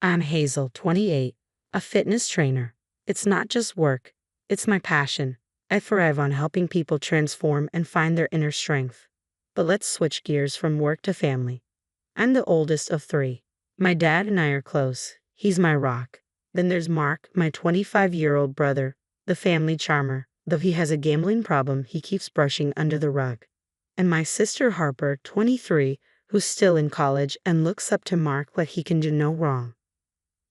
I'm Hazel, 28, a fitness trainer. It's not just work, it's my passion. I thrive on helping people transform and find their inner strength. But let's switch gears from work to family. I'm the oldest of three. My dad and I are close. He's my rock. Then there's Mark, my 25-year-old brother, the family charmer. Though he has a gambling problem, he keeps brushing under the rug. And my sister Harper, 23, who's still in college and looks up to Mark like he can do no wrong.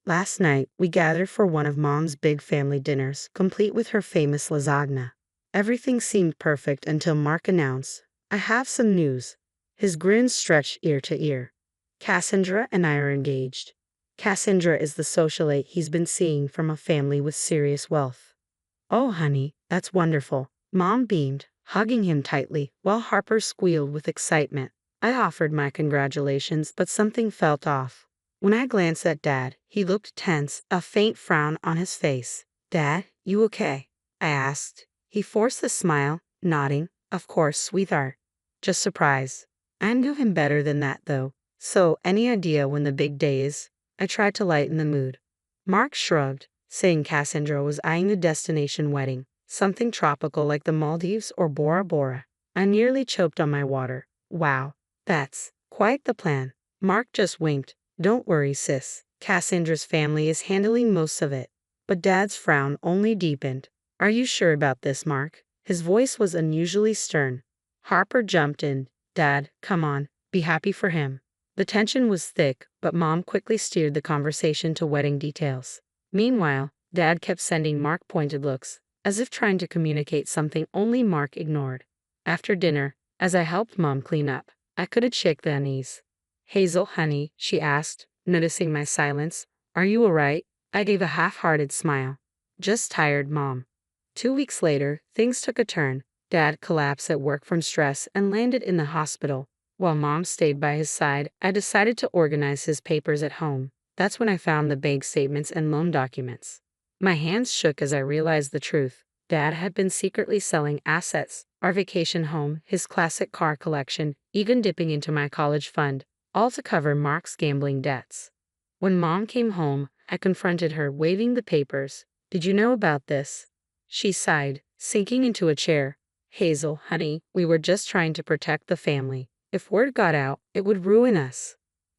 Last night, we gathered for one of Mom's big family dinners, complete with her famous lasagna. Everything seemed perfect until Mark announced, "I have some news." His grin stretched ear to ear. Cassandra and I are engaged. Cassandra is the socialite he's been seeing from a family with serious wealth. "Oh, honey, that's wonderful." Mom beamed, hugging him tightly, while Harper squealed with excitement. I offered my congratulations, but something felt off. When I glanced at Dad, he looked tense, a faint frown on his face. "Dad, you okay?" I asked. He forced a smile, nodding, "Of course, sweetheart. Just surprised." I knew him better than that, though. "So, any idea when the big day is?" I tried to lighten the mood. Mark shrugged, saying Cassandra was eyeing the destination wedding, something tropical like the Maldives or Bora Bora. I nearly choked on my water. "Wow, that's quite the plan." Mark just winked. "Don't worry, sis. Cassandra's family is handling most of it." But Dad's frown only deepened. "Are you sure about this, Mark?" His voice was unusually stern. Harper jumped in. "Dad, come on, be happy for him." The tension was thick, but Mom quickly steered the conversation to wedding details. Meanwhile, Dad kept sending Mark pointed looks, as if trying to communicate something only Mark ignored. After dinner, as I helped Mom clean up, I couldn't shake the unease. "Hazel, honey," she asked, noticing my silence, "are you all right?" I gave a half-hearted smile. "Just tired, Mom." 2 weeks later, things took a turn. Dad collapsed at work from stress and landed in the hospital. While Mom stayed by his side, I decided to organize his papers at home. That's when I found the bank statements and loan documents. My hands shook as I realized the truth. Dad had been secretly selling assets, our vacation home, his classic car collection, even dipping into my college fund, all to cover Mark's gambling debts. When Mom came home, I confronted her, waving the papers. "Did you know about this?" She sighed, sinking into a chair. "Hazel, honey, we were just trying to protect the family. If word got out, it would ruin us.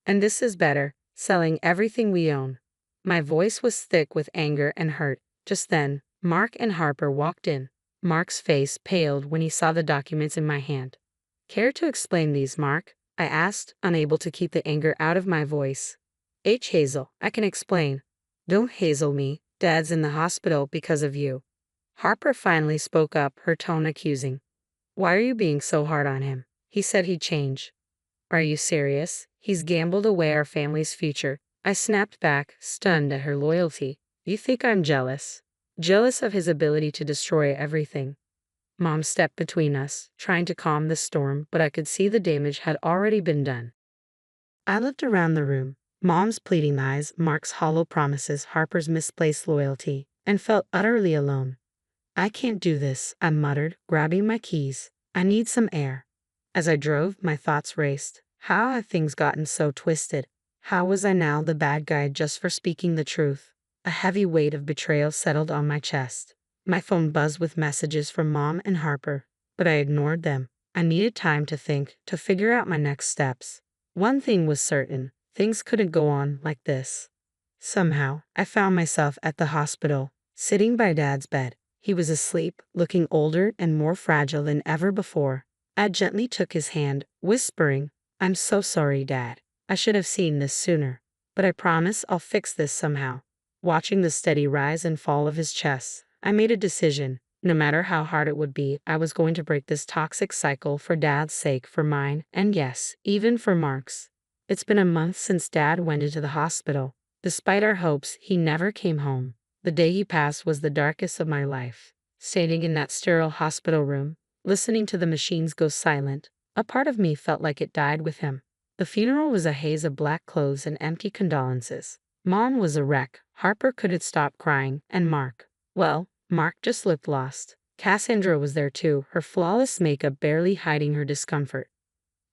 And this is better, selling everything we own." My voice was thick with anger and hurt. Just then, Mark and Harper walked in. Mark's face paled when he saw the documents in my hand. "Care to explain these, Mark?" I asked, unable to keep the anger out of my voice. Hazel, I can explain." "Don't hazel me. Dad's in the hospital because of you." Harper finally spoke up, her tone accusing. "Why are you being so hard on him? He said he'd change." "Are you serious? He's gambled away our family's future." I snapped back, stunned at her loyalty. "You think I'm jealous?" "Jealous of his ability to destroy everything." Mom stepped between us, trying to calm the storm, but I could see the damage had already been done. I looked around the room. Mom's pleading eyes, Mark's hollow promises, Harper's misplaced loyalty, and felt utterly alone. "I can't do this," I muttered, grabbing my keys. "I need some air." As I drove, my thoughts raced. How had things gotten so twisted? How was I now the bad guy just for speaking the truth? A heavy weight of betrayal settled on my chest. My phone buzzed with messages from Mom and Harper, but I ignored them. I needed time to think, to figure out my next steps. One thing was certain, things couldn't go on like this. Somehow, I found myself at the hospital, sitting by Dad's bed. He was asleep, looking older and more fragile than ever before. I gently took his hand, whispering, "I'm so sorry, Dad. I should have seen this sooner. But I promise I'll fix this somehow." Watching the steady rise and fall of his chest, I made a decision. No matter how hard it would be, I was going to break this toxic cycle for Dad's sake, for mine, and yes, even for Mark's. It's been a month since Dad went into the hospital. Despite our hopes, he never came home. The day he passed was the darkest of my life. Standing in that sterile hospital room, listening to the machines go silent, a part of me felt like it died with him. The funeral was a haze of black clothes and empty condolences. Mom was a wreck. Harper couldn't stop crying, and Mark just looked lost. Cassandra was there too, her flawless makeup barely hiding her discomfort.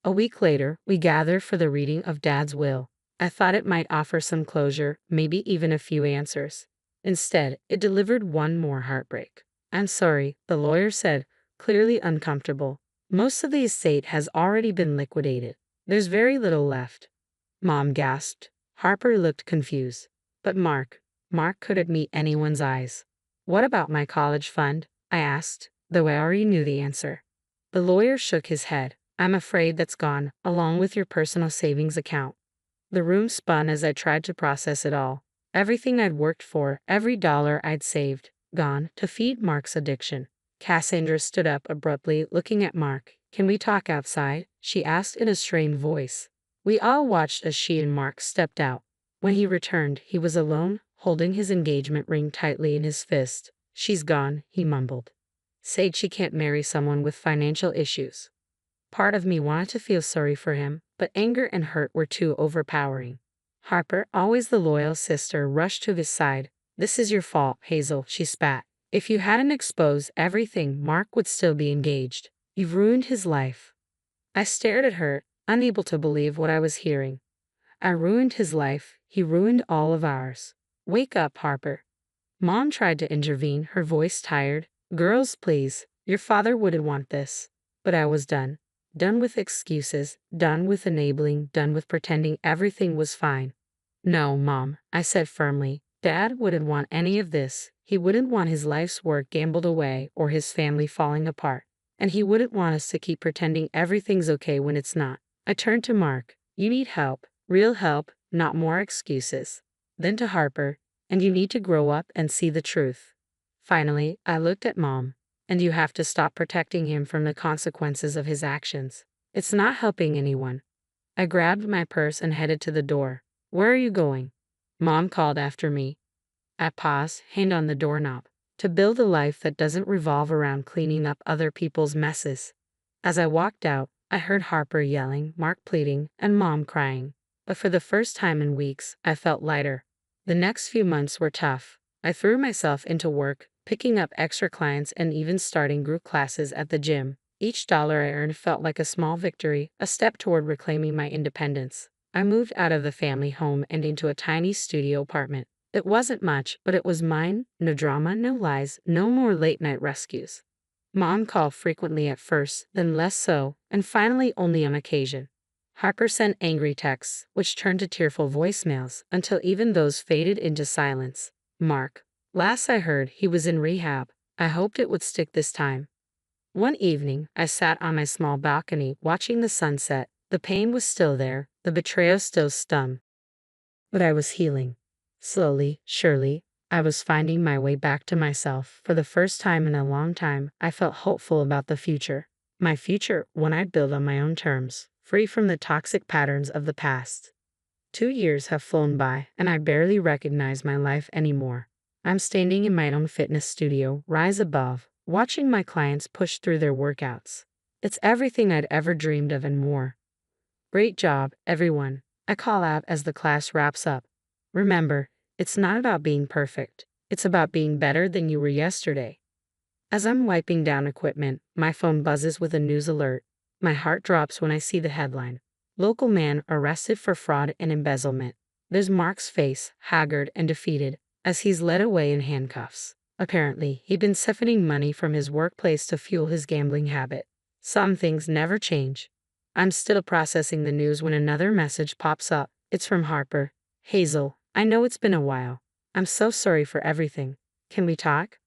A week later, we gathered for the reading of Dad's will. I thought it might offer some closure, maybe even a few answers. Instead, it delivered one more heartbreak. I'm sorry, the lawyer said, clearly uncomfortable. Most of the estate has already been liquidated. There's very little left. Mom gasped. Harper looked confused. But Mark couldn't meet anyone's eyes. What about my college fund? I asked, though I already knew the answer. The lawyer shook his head. I'm afraid that's gone, along with your personal savings account. The room spun as I tried to process it all. Everything I'd worked for, every dollar I'd saved, gone to feed Mark's addiction. Cassandra stood up abruptly, looking at Mark. Can we talk outside? She asked in a strained voice. We all watched as she and Mark stepped out. When he returned, he was alone, holding his engagement ring tightly in his fist. She's gone, he mumbled. Said she can't marry someone with financial issues. Part of me wanted to feel sorry for him, but anger and hurt were too overpowering. Harper, always the loyal sister, rushed to his side. This is your fault, Hazel, she spat. If you hadn't exposed everything, Mark would still be engaged. You've ruined his life. I stared at her, unable to believe what I was hearing. I ruined his life, he ruined all of ours. Wake up, Harper. Mom tried to intervene, her voice tired. Girls, please, your father wouldn't want this. But I was done. Done with excuses, done with enabling, done with pretending everything was fine. No, Mom, I said firmly. Dad wouldn't want any of this. He wouldn't want his life's work gambled away or his family falling apart. And he wouldn't want us to keep pretending everything's okay when it's not. I turned to Mark. You need help, real help, not more excuses. Then to Harper. And you need to grow up and see the truth. Finally, I looked at Mom. And you have to stop protecting him from the consequences of his actions. It's not helping anyone. I grabbed my purse and headed to the door. Where are you going? Mom called after me. I paused, hand on the doorknob. To build a life that doesn't revolve around cleaning up other people's messes. As I walked out, I heard Harper yelling, Mark pleading, and Mom crying. But for the first time in weeks, I felt lighter. The next few months were tough. I threw myself into work, picking up extra clients and even starting group classes at the gym. Each dollar I earned felt like a small victory, a step toward reclaiming my independence. I moved out of the family home and into a tiny studio apartment. It wasn't much, but it was mine. No drama, no lies, no more late-night rescues. Mom called frequently at first, then less so, and finally only on occasion. Harper sent angry texts, which turned to tearful voicemails, until even those faded into silence. Mark. Last I heard, he was in rehab. I hoped it would stick this time. One evening, I sat on my small balcony, watching the sunset. The pain was still there, the betrayal still stung. But I was healing. Slowly, surely, I was finding my way back to myself. For the first time in a long time, I felt hopeful about the future. My future, one I'd build on my own terms, free from the toxic patterns of the past. 2 years have flown by, and I barely recognize my life anymore. I'm standing in my own fitness studio, rise above, watching my clients push through their workouts. It's everything I'd ever dreamed of and more. Great job, everyone, I call out as the class wraps up. Remember, it's not about being perfect. It's about being better than you were yesterday. As I'm wiping down equipment, my phone buzzes with a news alert. My heart drops when I see the headline. Local man arrested for fraud and embezzlement. There's Mark's face, haggard and defeated, as he's led away in handcuffs. Apparently, he'd been siphoning money from his workplace to fuel his gambling habit. Some things never change. I'm still processing the news when another message pops up. It's from Harper. Hazel, I know it's been a while. I'm so sorry for everything. Can we talk?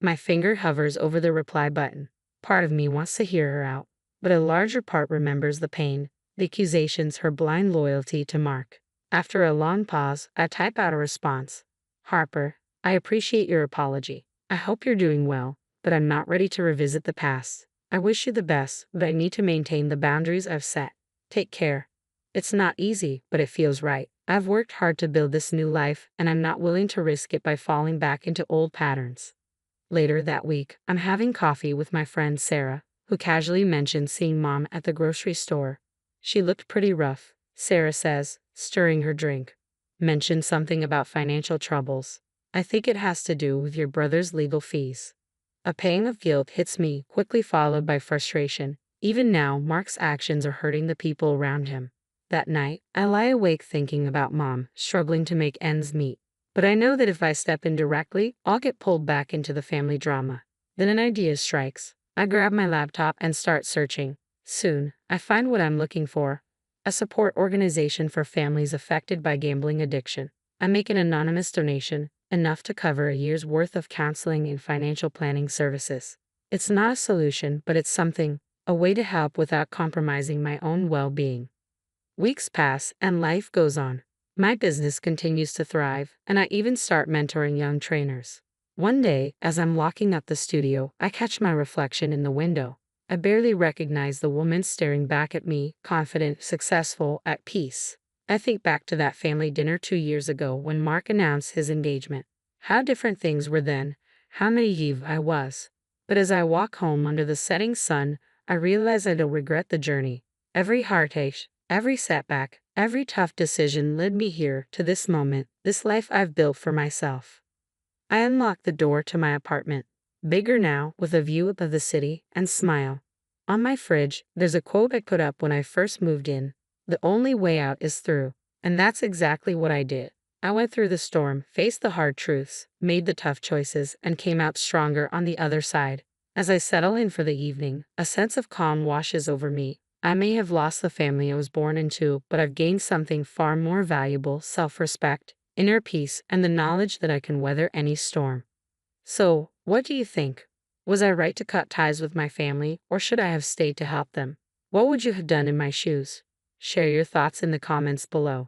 My finger hovers over the reply button. Part of me wants to hear her out, but a larger part remembers the pain, the accusations, her blind loyalty to Mark. After a long pause, I type out a response. Harper, I appreciate your apology. I hope you're doing well, but I'm not ready to revisit the past. I wish you the best, but I need to maintain the boundaries I've set. Take care. It's not easy, but it feels right. I've worked hard to build this new life, and I'm not willing to risk it by falling back into old patterns. Later that week, I'm having coffee with my friend Sarah, who casually mentioned seeing Mom at the grocery store. She looked pretty rough, Sarah says, stirring her drink. Mentioned something about financial troubles. I think it has to do with your brother's legal fees. A pang of guilt hits me, quickly followed by frustration. Even now, Mark's actions are hurting the people around him. That night, I lie awake thinking about Mom, struggling to make ends meet. But I know that if I step in directly, I'll get pulled back into the family drama. Then an idea strikes. I grab my laptop and start searching. Soon, I find what I'm looking for: a support organization for families affected by gambling addiction. I make an anonymous donation, enough to cover a year's worth of counseling and financial planning services. It's not a solution, but it's something, a way to help without compromising my own well-being. Weeks pass and life goes on. My business continues to thrive, and I even start mentoring young trainers. One day, as I'm locking up the studio, I catch my reflection in the window. I barely recognize the woman staring back at me, confident, successful, at peace. I think back to that family dinner 2 years ago when Mark announced his engagement. How different things were then, how naive I was. But as I walk home under the setting sun, I realize I don't regret the journey. Every heartache, every setback, every tough decision led me here, to this moment, this life I've built for myself. I unlock the door to my apartment, bigger now, with a view of the city, and smile. On my fridge, there's a quote I put up when I first moved in: "The only way out is through." And that's exactly what I did. I went through the storm, faced the hard truths, made the tough choices, and came out stronger on the other side. As I settle in for the evening, a sense of calm washes over me. I may have lost the family I was born into, but I've gained something far more valuable: self-respect, inner peace, and the knowledge that I can weather any storm. So, what do you think? Was I right to cut ties with my family, or should I have stayed to help them? What would you have done in my shoes? Share your thoughts in the comments below.